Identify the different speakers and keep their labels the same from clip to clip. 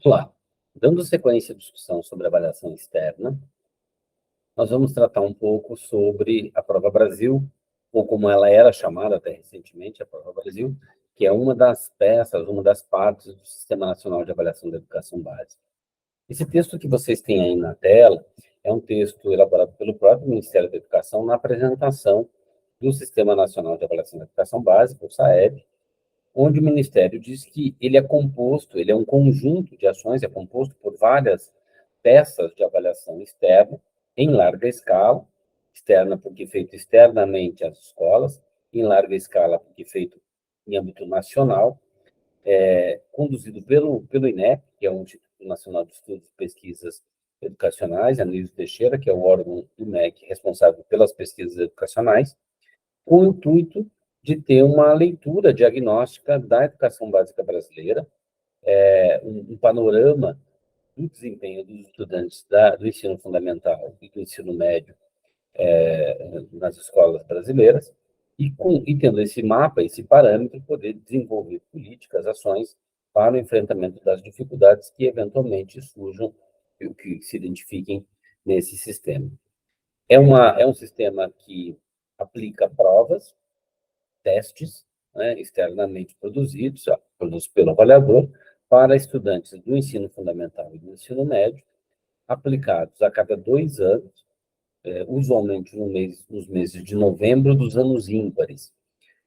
Speaker 1: Olá, dando sequência à discussão sobre avaliação externa, nós vamos tratar um pouco sobre a Prova Brasil, ou como ela era chamada até recentemente, a Prova Brasil, que é uma das peças, uma das partes do Sistema Nacional de Avaliação da Educação Básica. Esse texto que vocês têm aí na tela é um texto elaborado pelo próprio Ministério da Educação na apresentação do Sistema Nacional de Avaliação da Educação Básica, o SAEB, onde o Ministério diz que ele é composto, ele é um conjunto de ações, é composto por várias peças de avaliação externa, em larga escala, externa porque feito externamente às escolas, em larga escala porque feito em âmbito nacional, conduzido pelo INEP, que é o Instituto Nacional de Estudos e Pesquisas Educacionais, Anísio Teixeira, que é o órgão do MEC responsável pelas pesquisas educacionais, com o intuito de ter uma leitura diagnóstica da educação básica brasileira, um panorama do desempenho dos estudantes do ensino fundamental e do ensino médio nas escolas brasileiras, e tendo esse mapa, esse parâmetro, poder desenvolver políticas, ações para o enfrentamento das dificuldades que eventualmente surjam, que se identifiquem nesse sistema. É um sistema que aplica provas, testes, né, externamente produzidos pelo avaliador, para estudantes do ensino fundamental e do ensino médio, aplicados a cada 2 anos, usualmente nos meses de novembro dos anos ímpares.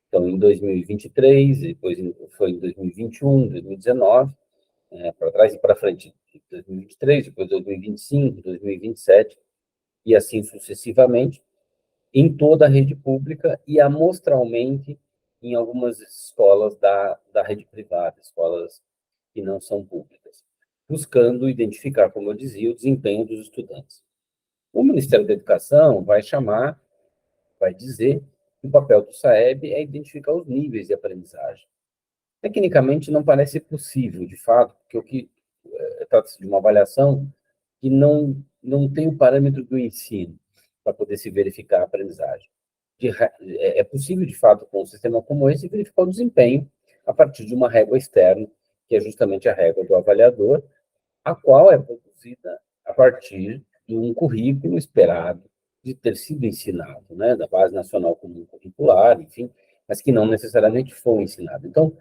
Speaker 1: Então, em 2023, depois foi em 2021, 2019, para trás e para frente, 2023, depois 2025, 2027, e assim sucessivamente, em toda a rede pública e amostralmente em algumas escolas da rede privada, escolas que não são públicas, buscando identificar, como eu dizia, o desempenho dos estudantes. O Ministério da Educação vai dizer que o papel do SAEB é identificar os níveis de aprendizagem. Tecnicamente, não parece possível, de fato, porque trata-se de uma avaliação que não tem o parâmetro do ensino para poder se verificar a aprendizagem. É possível, de fato, com um sistema como esse, verificar o desempenho a partir de uma régua externa, que é justamente a régua do avaliador, a qual é produzida a partir de um currículo esperado de ter sido ensinado, né, da Base Nacional Comum Curricular, enfim, mas que não necessariamente foi ensinado. Então,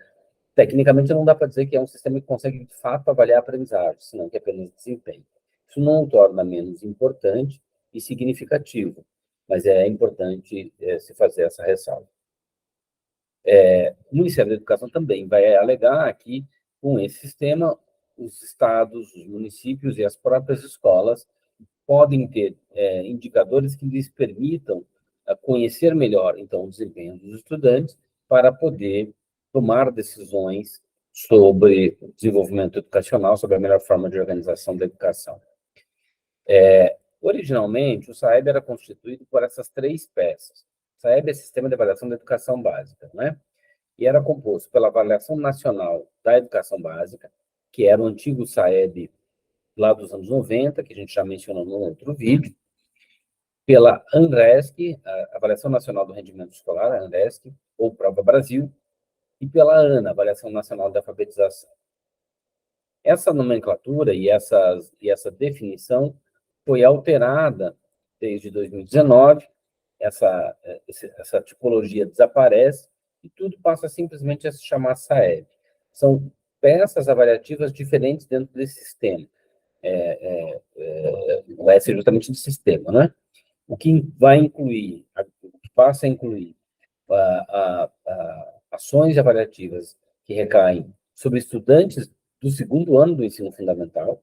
Speaker 1: tecnicamente, não dá para dizer que é um sistema que consegue, de fato, avaliar a aprendizagem, senão que é apenas desempenho. Isso não o torna menos importante e significativo, mas é importante se fazer essa ressalva. O Ministério da Educação também vai alegar que, com esse sistema, os estados, os municípios e as próprias escolas podem ter indicadores que lhes permitam conhecer melhor, então, o desempenho dos estudantes para poder tomar decisões sobre o desenvolvimento educacional, sobre a melhor forma de organização da educação. Originalmente, o SAEB era constituído por essas três peças. O SAEB é Sistema de Avaliação da Educação Básica, né? E era composto pela Avaliação Nacional da Educação Básica, que era o antigo SAEB lá dos anos 90, que a gente já mencionou no outro vídeo, pela ANRESC, a Avaliação Nacional do Rendimento Escolar, a ANRESC, ou Prova Brasil, e pela ANA, Avaliação Nacional da Alfabetização. Essa nomenclatura e essa definição foi alterada desde 2019, essa tipologia desaparece e tudo passa simplesmente a se chamar SAEB. São peças avaliativas diferentes dentro desse sistema. O S é justamente do sistema, né? O que vai incluir, o que passa a incluir ações avaliativas que recaem sobre estudantes do segundo ano do ensino fundamental,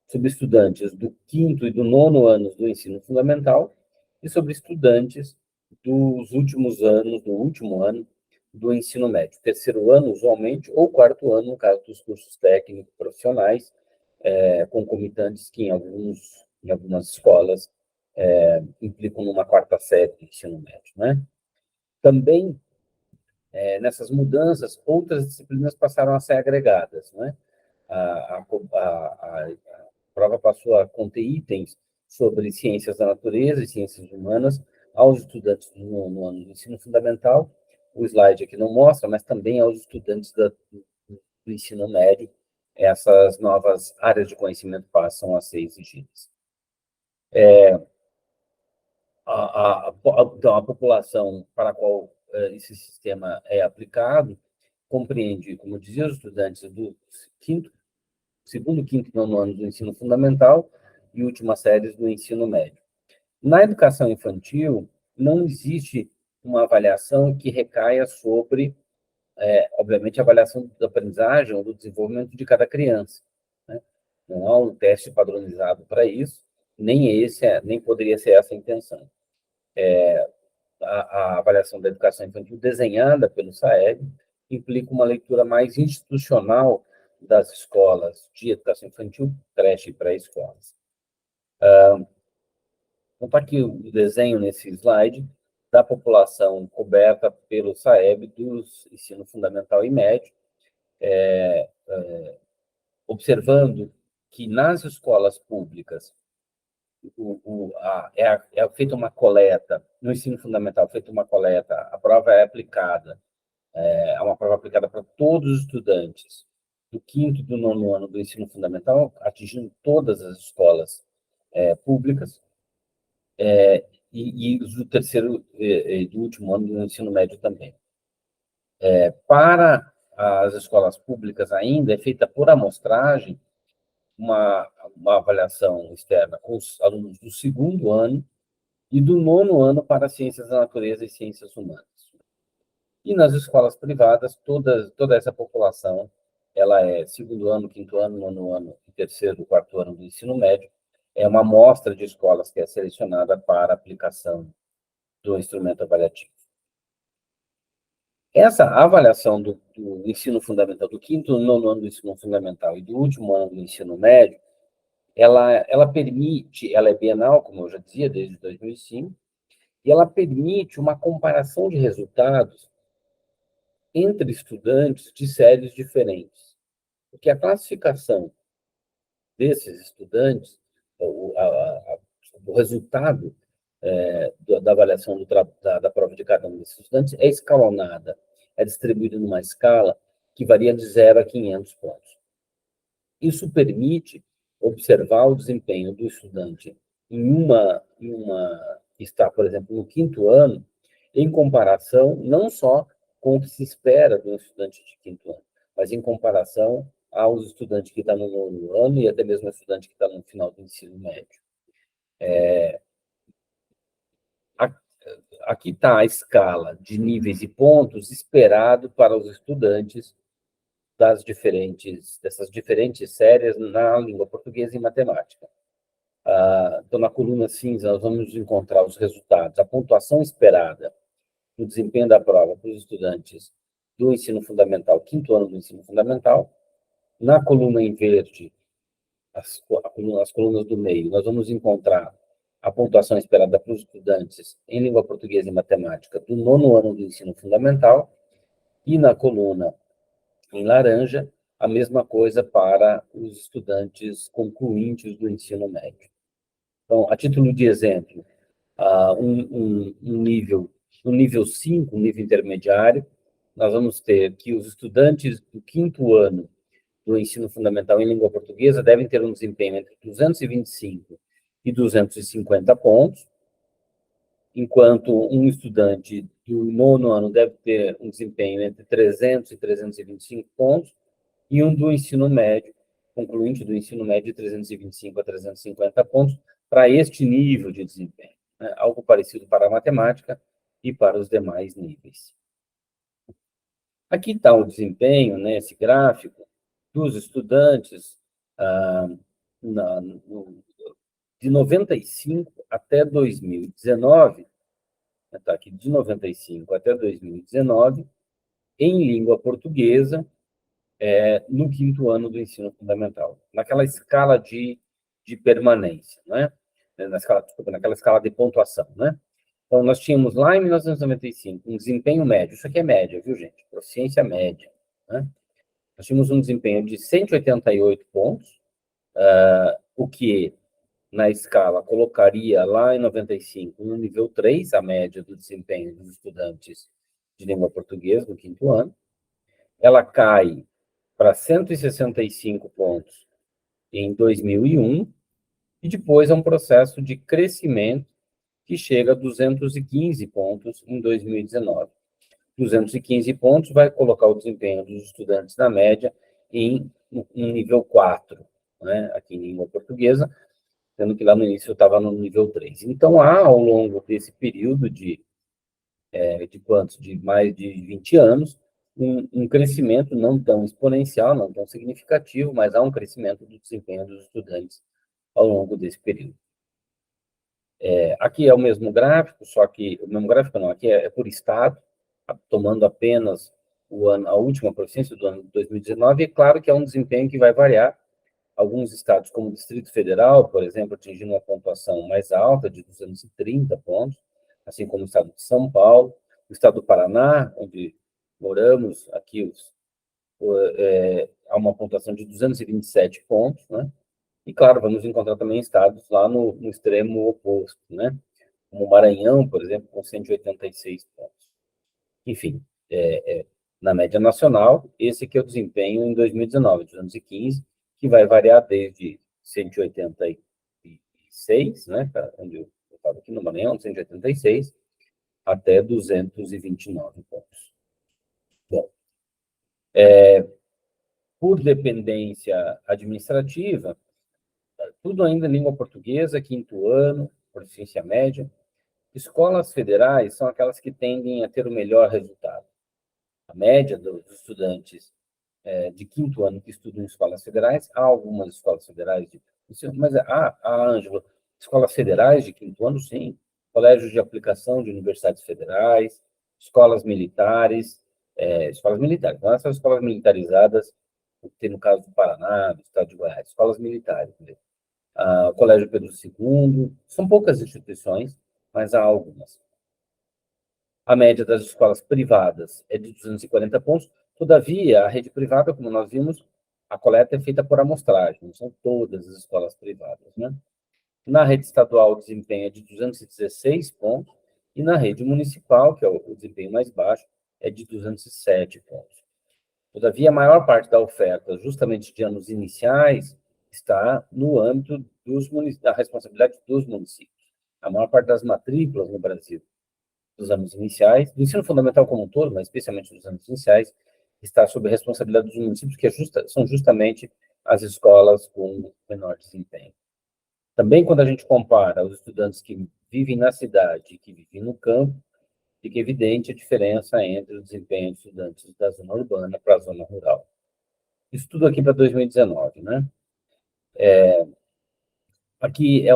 Speaker 1: sobre estudantes do quinto e do nono anos do ensino fundamental e sobre estudantes dos últimos anos, do último ano do ensino médio, terceiro ano, usualmente, ou quarto ano, no caso dos cursos técnicos profissionais, concomitantes que em algumas escolas implicam numa quarta série do ensino médio, né? Também, nessas mudanças, outras disciplinas passaram a ser agregadas, né? A prova passou a conter itens sobre ciências da natureza e ciências humanas aos estudantes no ano do ensino fundamental. O slide aqui não mostra, mas também aos estudantes do ensino médio, essas novas áreas de conhecimento passam a ser exigidas. Então, a população para a qual esse sistema é aplicado compreende, como dizia, os estudantes do segundo, quinto e nono ano do ensino fundamental e últimas séries do ensino médio. Na educação infantil, não existe uma avaliação que recaia sobre, obviamente, a avaliação da aprendizagem ou do desenvolvimento de cada criança, né? Não há um teste padronizado para isso, nem poderia ser essa a intenção. A avaliação da educação infantil desenhada pelo SAEB implica uma leitura mais institucional das escolas de educação infantil, creche e pré-escolas. Então, está aqui o desenho nesse slide da população coberta pelo SAEB dos ensino fundamental e médio, observando que nas escolas públicas é feita uma coleta, no ensino fundamental, feita uma coleta, a prova é aplicada, é uma prova aplicada para todos os estudantes do quinto e do nono ano do ensino fundamental, atingindo todas as escolas públicas, e do terceiro e do último ano do ensino médio também. Para as escolas públicas ainda, é feita por amostragem uma avaliação externa com os alunos do segundo ano e do nono ano para ciências da natureza e ciências humanas. E nas escolas privadas, toda essa população, ela é segundo ano, quinto ano, nono ano, terceiro, quarto ano do ensino médio, é uma amostra de escolas que é selecionada para aplicação do instrumento avaliativo. Essa avaliação do ensino fundamental, do quinto e nono ano do ensino fundamental e do último ano do ensino médio, ela permite, ela é bienal, como eu já dizia, desde 2005, e ela permite uma comparação de resultados entre estudantes de séries diferentes. Porque a classificação desses estudantes, o resultado da avaliação da prova de cada um desses estudantes é escalonada, é distribuída numa escala que varia de 0 a 500 pontos. Isso permite observar o desempenho do estudante que está, por exemplo, no quinto ano, em comparação não só com o que se espera de um estudante de quinto ano, mas em comparação aos estudantes que estão no nono ano e até mesmo o estudante que está no final do ensino médio. Aqui está a escala de níveis e pontos esperado para os estudantes dessas diferentes séries na língua portuguesa e matemática. Então, na coluna cinza, nós vamos encontrar os resultados, a pontuação esperada do desempenho da prova para os estudantes do ensino fundamental, quinto ano do ensino fundamental. Na coluna em verde, as colunas do meio, nós vamos encontrar a pontuação esperada para os estudantes em língua portuguesa e matemática do nono ano do ensino fundamental. E na coluna em laranja, a mesma coisa para os estudantes concluintes do ensino médio. Então, a título de exemplo, no nível 5, um nível intermediário, nós vamos ter que os estudantes do quinto ano do ensino fundamental em língua portuguesa devem ter um desempenho entre 225 e 250 pontos, enquanto um estudante do nono ano deve ter um desempenho entre 300 e 325 pontos, e um do ensino médio, concluinte do ensino médio, de 325 a 350 pontos, para este nível de desempenho, né? Algo parecido para a matemática e para os demais níveis. Aqui está o desempenho, né, esse gráfico, dos estudantes de 95 até 2019, está aqui, de 95 até 2019, em língua portuguesa, no quinto ano do ensino fundamental, naquela escala de permanência, né? Naquela escala de pontuação, né? Então, nós tínhamos lá em 1995 um desempenho médio, isso aqui é média, viu, gente? Proficiência média, né? Nós tínhamos um desempenho de 188 pontos, o que, na escala, colocaria lá em 95 no nível 3, a média do desempenho dos estudantes de língua portuguesa no quinto ano. Ela cai para 165 pontos em 2001, e depois é um processo de crescimento que chega a 215 pontos em 2019. 215 pontos vai colocar o desempenho dos estudantes na média em um nível 4, né, aqui em língua portuguesa, sendo que lá no início eu estava no nível 3. Então, há, ao longo desse período de quantos? De mais de 20 anos, um crescimento não tão exponencial, não tão significativo, mas há um crescimento do desempenho dos estudantes ao longo desse período. Aqui é o mesmo gráfico, só que o mesmo gráfico não, aqui é por estado, tomando apenas a última proficiência do ano de 2019, e é claro que é um desempenho que vai variar. Alguns estados, como o Distrito Federal, por exemplo, atingindo uma pontuação mais alta, de 230 pontos, assim como o estado de São Paulo, o estado do Paraná, onde moramos, aqui há uma pontuação de 227 pontos, né? E, claro, vamos encontrar também estados lá no extremo oposto, né? Como o Maranhão, por exemplo, com 186 pontos. Enfim, na média nacional, esse que é o desempenho em 2019, 215, que vai variar desde 186, né, onde eu estava aqui no Maranhão, 186, até 229 pontos. Bom, por dependência administrativa, tudo ainda em língua portuguesa, quinto ano, proficiência média. Escolas federais são aquelas que tendem a ter o melhor resultado. A média dos estudantes de quinto ano que estudam em escolas federais, há algumas escolas federais, mas Ângelo, escolas federais de quinto ano, sim, colégios de aplicação de universidades federais, escolas militares, não essas escolas militarizadas, que tem no caso do Paraná, do estado de Goiás, escolas militares, o Colégio Pedro II, são poucas instituições, mas há algumas. A média das escolas privadas é de 240 pontos. Todavia, a rede privada, como nós vimos, a coleta é feita por amostragem, não são todas as escolas privadas, né? Na rede estadual, o desempenho é de 216 pontos, e na rede municipal, que é o desempenho mais baixo, é de 207 pontos. Todavia, a maior parte da oferta, justamente de anos iniciais, está no âmbito da responsabilidade dos municípios. A maior parte das matrículas no Brasil dos anos iniciais, do ensino fundamental como um todo, mas especialmente dos anos iniciais, está sob a responsabilidade dos municípios, que são justamente as escolas com menor desempenho. Também, quando a gente compara os estudantes que vivem na cidade e que vivem no campo, fica evidente a diferença entre o desempenho de estudantes da zona urbana para a zona rural. Isso tudo aqui para 2019, né? Aqui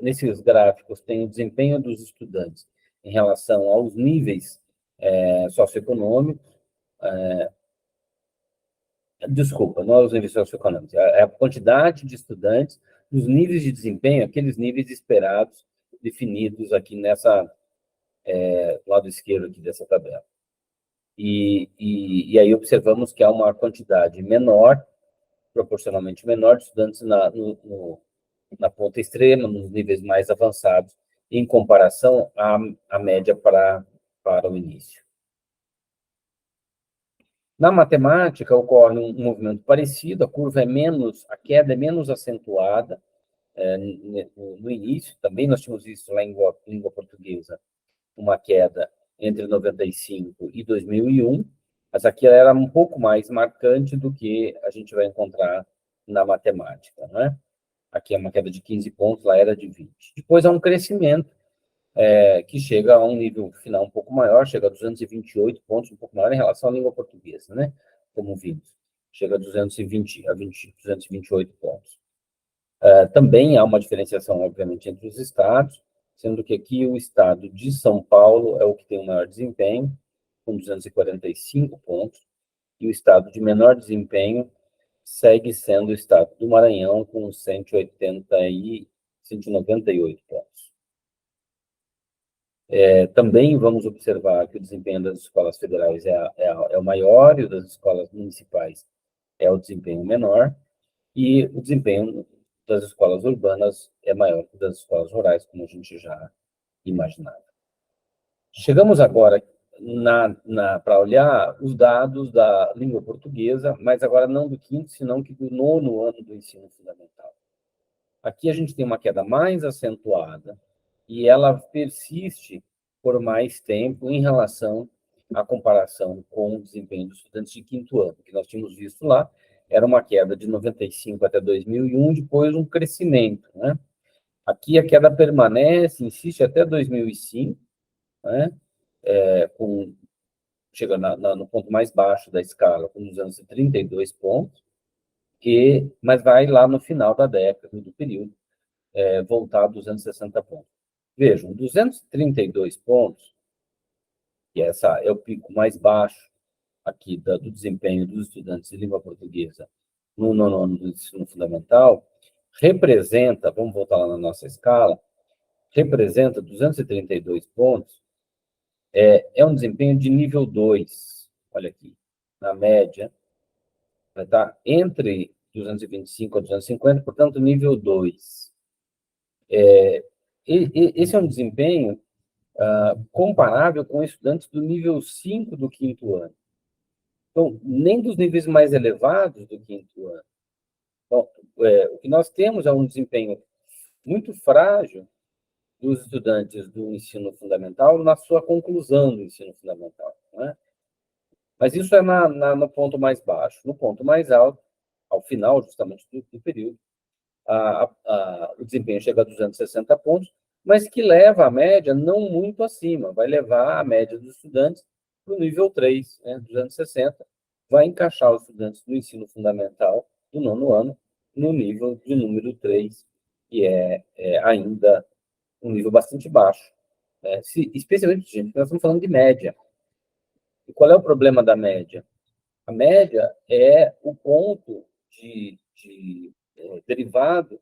Speaker 1: nesses gráficos tem o desempenho dos estudantes em relação aos níveis socioeconômicos. Desculpa, não aos níveis socioeconômicos, é a quantidade de estudantes nos níveis de desempenho, aqueles níveis esperados, definidos aqui lado esquerdo aqui dessa tabela. E aí observamos que há uma quantidade menor, proporcionalmente menor, de estudantes na ponta extrema, nos níveis mais avançados, em comparação à média para o início. Na matemática, ocorre um movimento parecido, a queda é menos acentuada no início, também nós tínhamos visto lá em língua portuguesa uma queda entre 95 e 2001, mas aqui ela era um pouco mais marcante do que a gente vai encontrar na matemática, né? Aqui é uma queda de 15 pontos, lá era de 20. Depois há um crescimento que chega a um nível final um pouco maior, chega a 228 pontos, um pouco maior em relação à língua portuguesa, né? Como vimos. Chega a 228 pontos. Também há uma diferenciação, obviamente, entre os estados, sendo que aqui o estado de São Paulo é o que tem o maior desempenho, com 245 pontos, e o estado de menor desempenho segue sendo o estado do Maranhão, com 198 pontos. Também vamos observar que o desempenho das escolas federais é o maior, e o das escolas municipais é o desempenho menor, e o desempenho das escolas urbanas é maior que o das escolas rurais, como a gente já imaginava. Chegamos agora para olhar os dados da língua portuguesa, mas agora não do quinto, senão que do nono ano do ensino fundamental. Aqui a gente tem uma queda mais acentuada e ela persiste por mais tempo em relação à comparação com o desempenho dos estudantes de quinto ano, que nós tínhamos visto lá, era uma queda de 95 até 2001, depois um crescimento, né? Aqui a queda permanece, insiste até 2005, né? Chega no ponto mais baixo da escala, com 232 pontos, mas vai lá no final da década, do período, voltar a 260 pontos. Vejam, 232 pontos, que essa é o pico mais baixo aqui do desempenho dos estudantes de língua portuguesa no nono ano do ensino fundamental, representa, vamos voltar lá na nossa escala, representa 232 pontos, é um desempenho de nível 2, olha aqui, na média, vai estar entre 225 a 250, portanto, nível 2. Esse é um desempenho comparável com estudantes do nível 5 do quinto ano. Então, nem dos níveis mais elevados do quinto ano. Então, o que nós temos é um desempenho muito frágil dos estudantes do ensino fundamental na sua conclusão do ensino fundamental, né? Mas isso é no ponto mais baixo. No ponto mais alto, ao final, justamente, do período, o desempenho chega a 260 pontos, mas que leva a média não muito acima, vai levar a média dos estudantes para o nível 3, né, 260, vai encaixar os estudantes do ensino fundamental do nono ano no nível de número 3, que é ainda um nível bastante baixo, né? Especialmente, gente, nós estamos falando de média. E qual é o problema da média? A média é o ponto derivado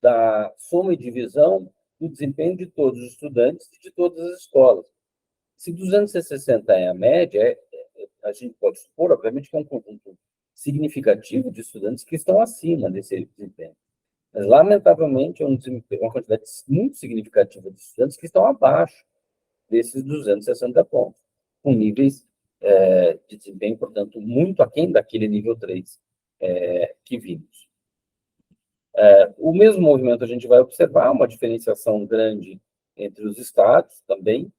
Speaker 1: da soma e divisão do desempenho de todos os estudantes e de todas as escolas. Se 260 é a média, a gente pode supor, obviamente, que é um conjunto significativo de estudantes que estão acima desse desempenho. Mas, lamentavelmente, é uma quantidade muito significativa de estudantes que estão abaixo desses 260 pontos, com níveis de desempenho, portanto, muito aquém daquele nível 3 que vimos. O mesmo movimento a gente vai observar, uma diferenciação grande entre os estados também.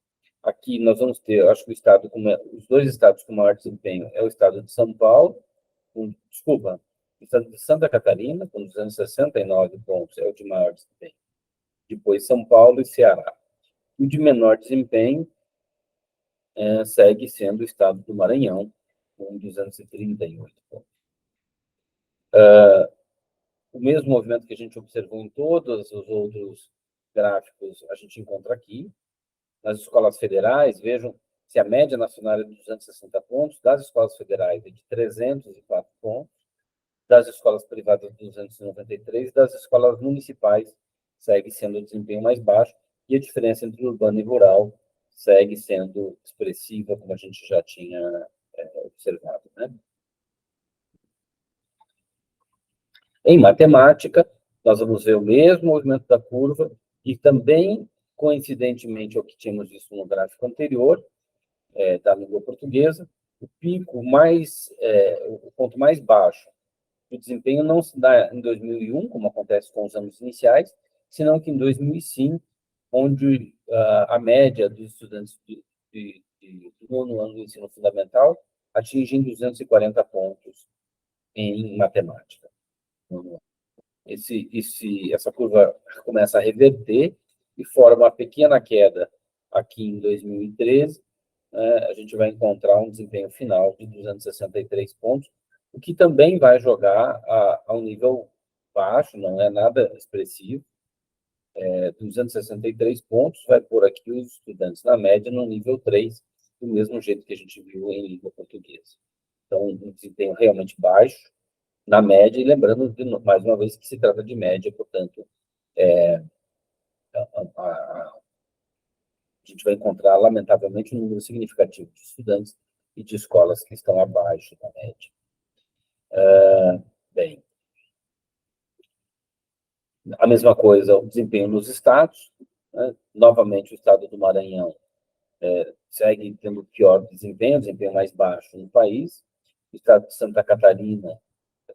Speaker 1: Aqui nós vamos ter, acho que os dois estados com maior desempenho é o estado de São Paulo, o estado de Santa Catarina, com 269 pontos, é o de maior desempenho. Depois São Paulo e Ceará. O de menor desempenho segue sendo o estado do Maranhão, com 238 pontos. O mesmo movimento que a gente observou em todos os outros gráficos, a gente encontra aqui. Nas escolas federais, vejam se a média nacional é de 260 pontos, das escolas federais é de 304 pontos, das escolas privadas 293, das escolas municipais segue sendo o desempenho mais baixo, e a diferença entre urbano e rural segue sendo expressiva, como a gente já tinha observado, né? Em matemática, nós vamos ver o mesmo movimento da curva e também, coincidentemente ao que tínhamos visto no gráfico anterior, da língua portuguesa, o ponto mais baixo do desempenho não se dá em 2001, como acontece com os anos iniciais, senão que em 2005, onde a média dos estudantes do nono ano do ensino fundamental atingem 240 pontos em matemática. Essa curva começa a reverter e forma uma pequena queda aqui em 2013. A gente vai encontrar um desempenho final de 263 pontos, o que também vai jogar a um nível baixo, não é nada expressivo. 263 pontos vai pôr aqui os estudantes na média no nível 3, do mesmo jeito que a gente viu em língua portuguesa. Então, um desempenho realmente baixo, na média, e lembrando, mais uma vez, que se trata de média, portanto, a gente vai encontrar, lamentavelmente, um número significativo de estudantes e de escolas que estão abaixo da média. Bem, a mesma coisa, o desempenho nos estados, né? Novamente, o estado do Maranhão segue tendo pior desempenho mais baixo no país. O estado de Santa Catarina,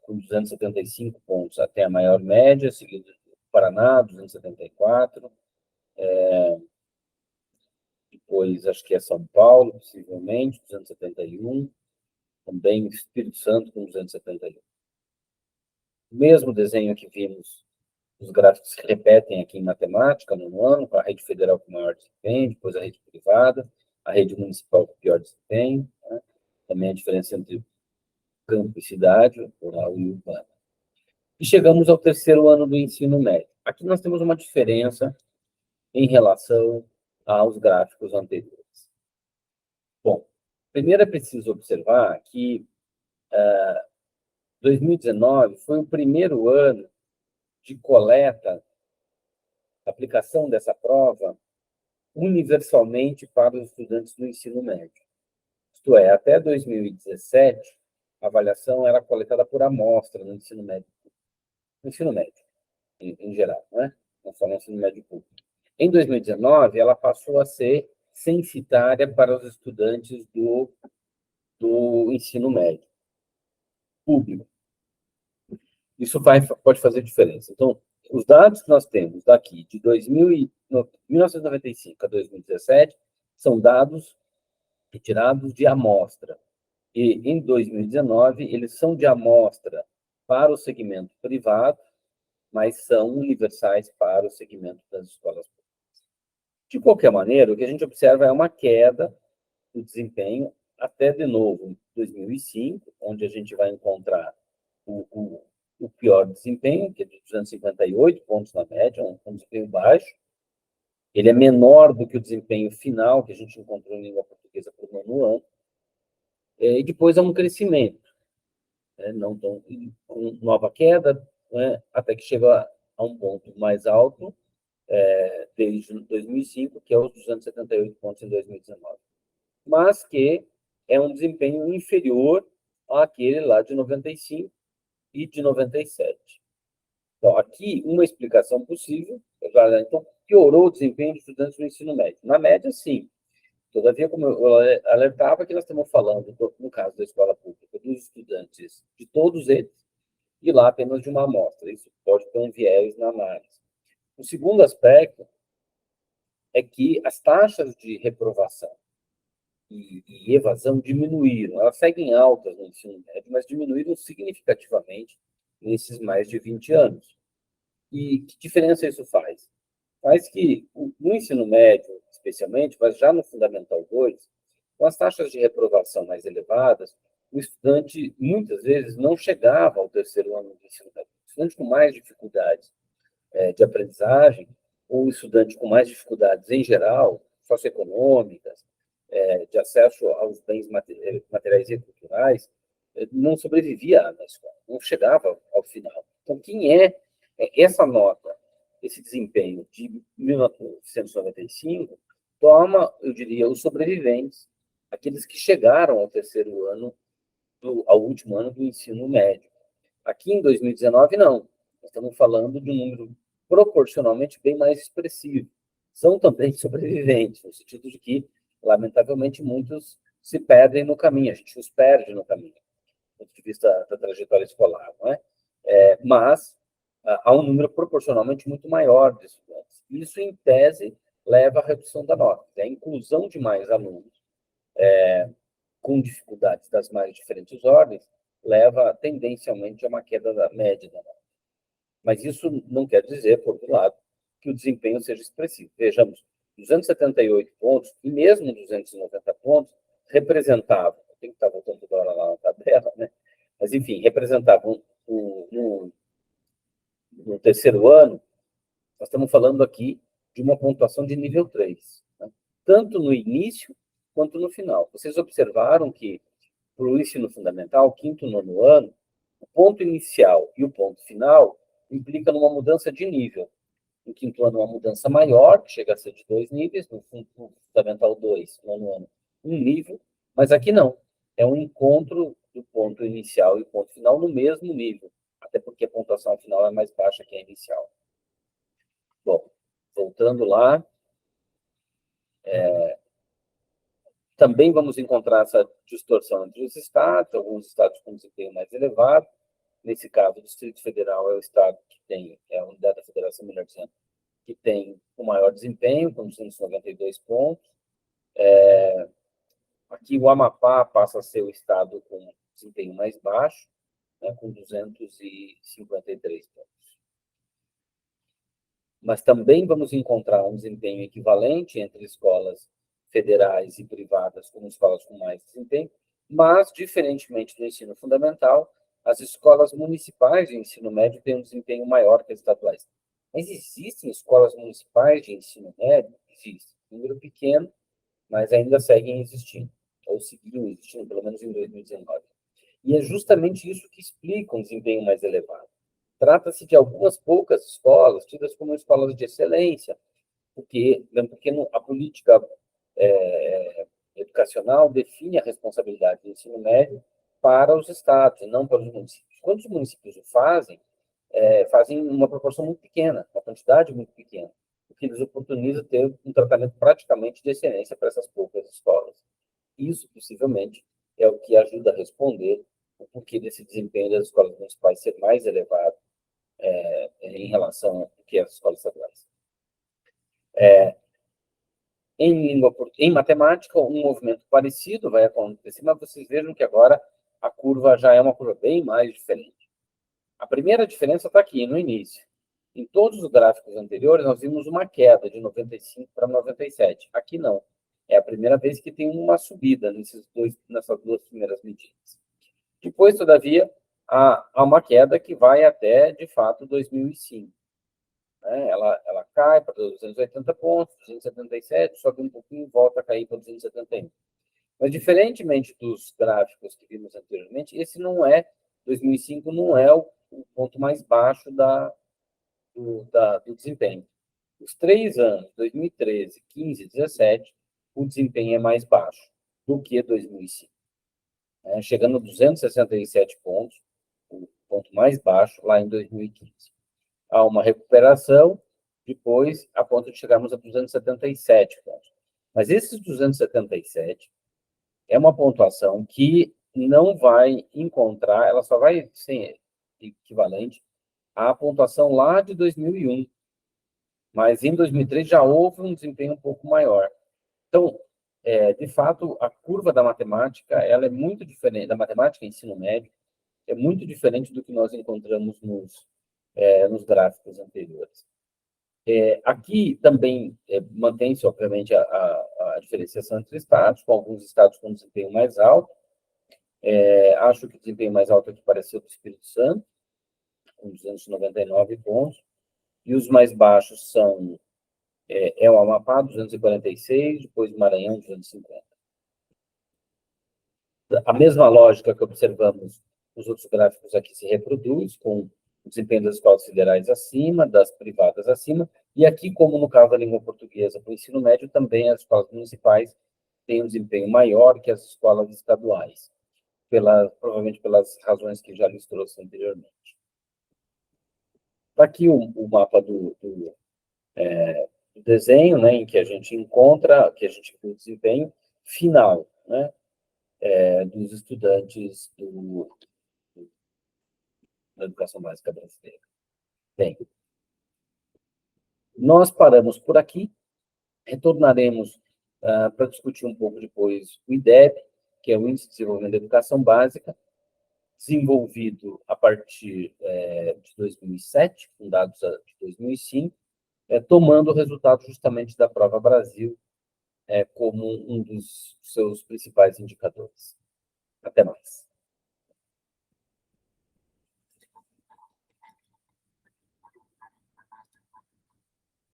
Speaker 1: com 275 pontos até a maior média, seguido do Paraná, 274. Depois, acho que é São Paulo, possivelmente, 271. Também Espírito Santo, com 271. O mesmo desenho que vimos, os gráficos se repetem aqui em matemática, no ano, com a rede federal com maior desempenho, depois a rede privada, a rede municipal com pior desempenho, né? Também a diferença entre campo e cidade, rural e urbano. E chegamos ao terceiro ano do ensino médio. Aqui nós temos uma diferença em relação aos gráficos anteriores. Bom, primeiro é preciso observar que 2019 foi o primeiro ano de coleta, aplicação dessa prova universalmente para os estudantes do ensino médio. Isto é, até 2017, a avaliação era coletada por amostra no ensino médio, em geral, né? Não só no ensino médio público. Em 2019, ela passou a ser censitária para os estudantes do ensino médio público. Isso pode fazer diferença. Então, os dados que nós temos daqui, de 1995 a 2017, são dados retirados de amostra. E, em 2019, eles são de amostra para o segmento privado, mas são universais para o segmento das escolas públicas. De qualquer maneira, o que a gente observa é uma queda do desempenho até, de novo, 2005, onde a gente vai encontrar o pior desempenho, que é de 258 pontos na média, um desempenho baixo. Ele é menor do que o desempenho final, que a gente encontrou em língua portuguesa para o nono ano. E depois há um crescimento, né? Não tão, com nova queda, né? Até que chega a um ponto mais alto, desde 2005, que é os 278 pontos em 2019. Mas que é um desempenho inferior àquele lá de 95 e de 97. Então, aqui, uma explicação possível, então, piorou o desempenho dos estudantes do ensino médio. Na média, sim. Todavia, como eu alertava, que nós estamos falando, no caso da escola pública, dos estudantes, de todos eles, e lá apenas de uma amostra. Isso pode ter um viés na análise. O segundo aspecto é que as taxas de reprovação e evasão diminuíram. Elas seguem altas no ensino médio, mas diminuíram significativamente nesses mais de 20 anos. E que diferença isso faz? Faz que, no ensino médio, especialmente, mas já no Fundamental 2, com as taxas de reprovação mais elevadas, o estudante, muitas vezes, não chegava ao terceiro ano do ensino médio. O estudante com mais dificuldades de aprendizagem, ou o estudante com mais dificuldades em geral, socioeconômicas, de acesso aos bens materiais e culturais, não sobrevivia na escola, não chegava ao final. Então, quem é essa nota, esse desempenho de 1995, toma, eu diria, os sobreviventes, aqueles que chegaram ao terceiro ano, ao último ano do ensino médio. Aqui em 2019, não. Nós estamos falando de um número proporcionalmente bem mais expressivo. São também sobreviventes, no sentido de que, lamentavelmente, muitos se perdem no caminho, a gente os perde no caminho, do ponto de vista da trajetória escolar, não é? Mas há um número proporcionalmente muito maior de estudantes. Isso, em tese, leva à redução da nota. A inclusão de mais alunos com dificuldades das mais diferentes ordens leva tendencialmente a uma queda da média da nota. Mas isso não quer dizer, por outro lado, que o desempenho seja expressivo. Vejamos, 278 pontos e mesmo 290 pontos representavam, tem que estar voltando toda hora lá na tabela, né? Mas, enfim, representavam no terceiro ano, nós estamos falando aqui de uma pontuação de nível 3, né? Tanto no início quanto no final. Vocês observaram que, para o ensino fundamental, quinto e nono ano, o ponto inicial e o ponto final implica numa mudança de nível. No quinto ano, uma mudança maior, que chega a ser de 2 níveis, no Fundamental 2, nono ano, um nível, mas aqui não. É um encontro do ponto inicial e ponto final no mesmo nível, até porque a pontuação final é mais baixa que a inicial. Bom, voltando lá, também vamos encontrar essa distorção entre os estados, alguns estados com desempenho mais elevado. Nesse caso, o Distrito Federal é o estado que tem, é a unidade da federação, melhor dizendo, que tem o maior desempenho, com 292 pontos. Aqui o Amapá passa a ser o estado com desempenho mais baixo, né, com 253 pontos. Mas também vamos encontrar um desempenho equivalente entre escolas federais e privadas como escolas com mais desempenho, mas, diferentemente do ensino fundamental, as escolas municipais de ensino médio têm um desempenho maior que as estaduais. Mas existem escolas municipais de ensino médio? Existem. Número pequeno, mas ainda seguem existindo, ou seguiam existindo, pelo menos em 2019. E é justamente isso que explica um desempenho mais elevado. Trata-se de algumas poucas escolas, tidas como escolas de excelência, porque a política educacional define a responsabilidade do ensino médio para os estados, e não para os municípios. Quando os municípios o fazem, fazem uma proporção muito pequena, uma quantidade muito pequena, o que lhes oportuniza ter um tratamento praticamente de excelência para essas poucas escolas. Isso, possivelmente, é o que ajuda a responder o porquê desse desempenho das escolas municipais ser mais elevado em relação ao que as escolas estaduais. Em matemática, um movimento parecido vai acontecer, mas vocês vejam que agora a curva já é uma curva bem mais diferente. A primeira diferença está aqui, no início. Em todos os gráficos anteriores, nós vimos uma queda de 95 para 97. Aqui não. É a primeira vez que tem uma subida nessas duas primeiras medidas. Depois, todavia, há uma queda que vai até, de fato, 2005. Ela cai para 280 pontos, 277, sobe um pouquinho e volta a cair para 271. Mas, diferentemente dos gráficos que vimos anteriormente, 2005 não é o ponto mais baixo do desempenho. Os 3 anos, 2013, 15 e 17, o desempenho é mais baixo do que 2005. Chegando a 267 pontos, o ponto mais baixo lá em 2015. Há uma recuperação, depois, a ponto de chegarmos a 277 pontos. Mas esses 277 é uma pontuação que não vai encontrar, ela só vai ser equivalente à pontuação lá de 2001. Mas em 2003 já houve um desempenho um pouco maior. Então, de fato, a curva da matemática, ela é muito diferente, da matemática ensino médio, é muito diferente do que nós encontramos nos gráficos anteriores. Aqui também mantém-se, obviamente, a diferenciação entre estados, com alguns estados com desempenho mais alto. Acho que o desempenho mais alto aqui parece ser o do Espírito Santo, com 299 pontos, e os mais baixos são o Amapá, 246, depois o Maranhão, 250. A mesma lógica que observamos nos outros gráficos aqui se reproduz, com o desempenho das escolas federais acima, das privadas acima, e aqui, como no caso da língua portuguesa para o ensino médio, também as escolas municipais têm um desempenho maior que as escolas estaduais, provavelmente pelas razões que já lhes trouxe anteriormente. Está aqui o mapa do desenho, né, em que a gente encontra, que a gente vê o desempenho final, né, dos estudantes da educação básica brasileira. Bem, nós paramos por aqui, retornaremos para discutir um pouco depois o IDEB, que é o Índice de Desenvolvimento da Educação Básica, desenvolvido a partir de 2007, com dados de 2005, tomando o resultado justamente da Prova Brasil como um dos seus principais indicadores. Até mais.